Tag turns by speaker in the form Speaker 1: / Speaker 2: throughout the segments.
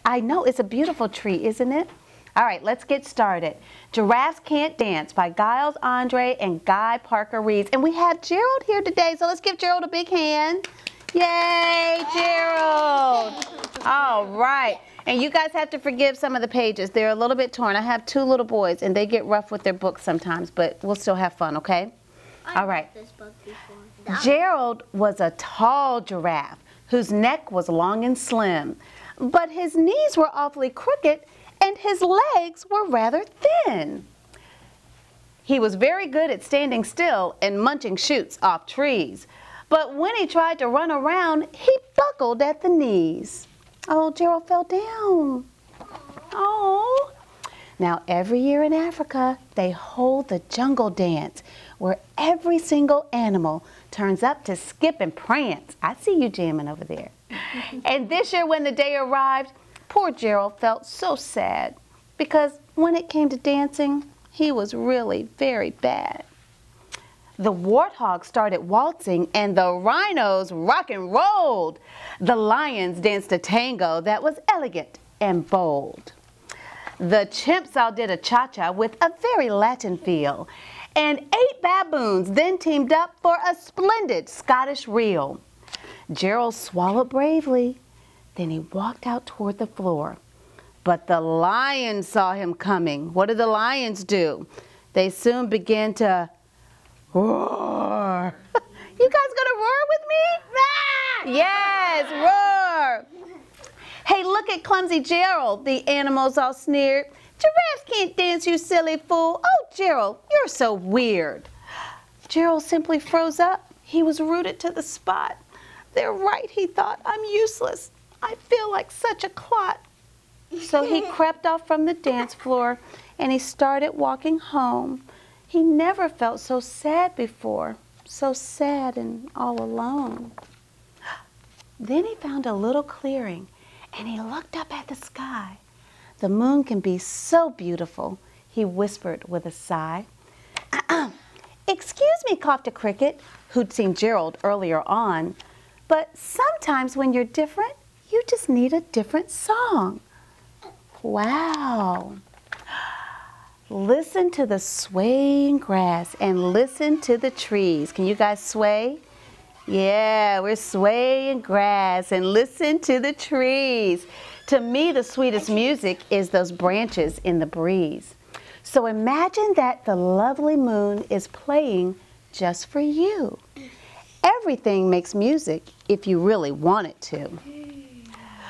Speaker 1: I know, it's a beautiful tree, isn't it? All right, let's get started. Giraffes Can't Dance by Giles, Andreae, and Guy Parker Reeves. And we have Gerald here today, so let's give Gerald a big hand. Yay, Gerald! All right. And you guys have to forgive some of the pages. They're a little bit torn. I have two little boys, and they get rough with their books sometimes, but we'll still have fun, okay? All right.
Speaker 2: I've read this book before.
Speaker 1: Gerald was a tall giraffe whose neck was long and slim, but his knees were awfully crooked and his legs were rather thin. He was very good at standing still and munching shoots off trees, but when he tried to run around, he buckled at the knees. Oh, Gerald fell down. Oh. Now, every year in Africa, they hold the jungle dance, where every single animal turns up to skip and prance. I see you jamming over there. And this year, when the day arrived, poor Gerald felt so sad, because when it came to dancing, he was really very bad. The warthogs started waltzing and the rhinos rock and rolled. The lions danced a tango that was elegant and bold. The chimps all did a cha-cha with a very Latin feel. And 8 baboons then teamed up for a splendid Scottish reel. Gerald swallowed bravely. Then he walked out toward the floor. But the lions saw him coming. What did the lions do? They soon began to roar. You guys gonna roar with me? Yes, roar. Hey, look at clumsy Gerald, the animals all sneered. Giraffes can't dance, you silly fool. Oh, Gerald, you're so weird. Gerald simply froze up. He was rooted to the spot. They're right, he thought. I'm useless. I feel like such a clot. So he crept off from the dance floor and he started walking home. He never felt so sad before, so sad and all alone. Then he found a little clearing and he looked up at the sky. The moon can be so beautiful, he whispered with a sigh. Excuse me, coughed a cricket, who'd seen Gerald earlier on, but sometimes when you're different, you just need a different song. Wow. Listen to the swaying grass and listen to the trees. Can you guys sway? Yeah, we're swaying grass and listen to the trees. To me, the sweetest music is those branches in the breeze. So imagine that the lovely moon is playing just for you. Everything makes music if you really want it to.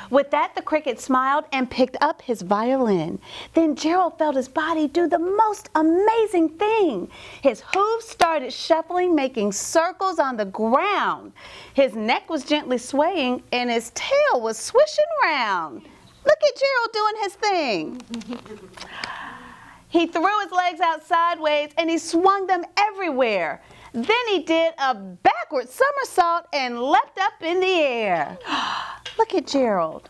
Speaker 1: With that, the cricket smiled and picked up his violin. Then Gerald felt his body do the most amazing thing. His hooves started shuffling, making circles on the ground. His neck was gently swaying and his tail was swishing round. Look at Gerald doing his thing. He threw his legs out sideways and he swung them everywhere. Then he did a backward somersault and leapt up in the air. Look at Gerald.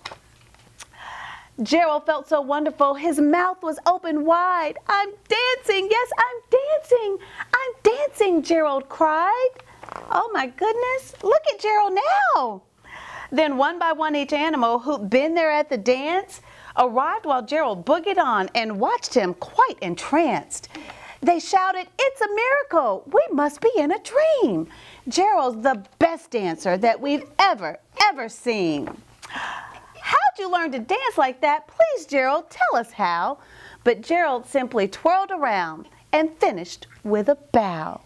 Speaker 1: Gerald felt so wonderful. His mouth was open wide. I'm dancing. Yes, I'm dancing. I'm dancing, Gerald cried. Oh my goodness. Look at Gerald now. Then one by one each animal who'd been there at the dance arrived while Gerald boogied on and watched him quite entranced. They shouted, "It's a miracle. We must be in a dream. Gerald's the best dancer that we've ever seen." How'd you learn to dance like that? Please, Gerald, tell us how. But Gerald simply twirled around and finished with a bow.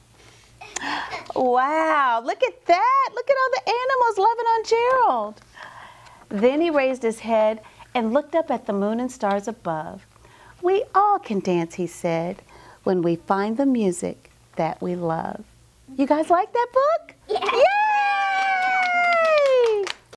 Speaker 1: Wow, look at that. Look at all the animals loving on Gerald. Then he raised his head and looked up at the moon and stars above. We all can dance, he said, when we find the music that we love. You guys like that book?
Speaker 2: Yeah.
Speaker 1: Yeah.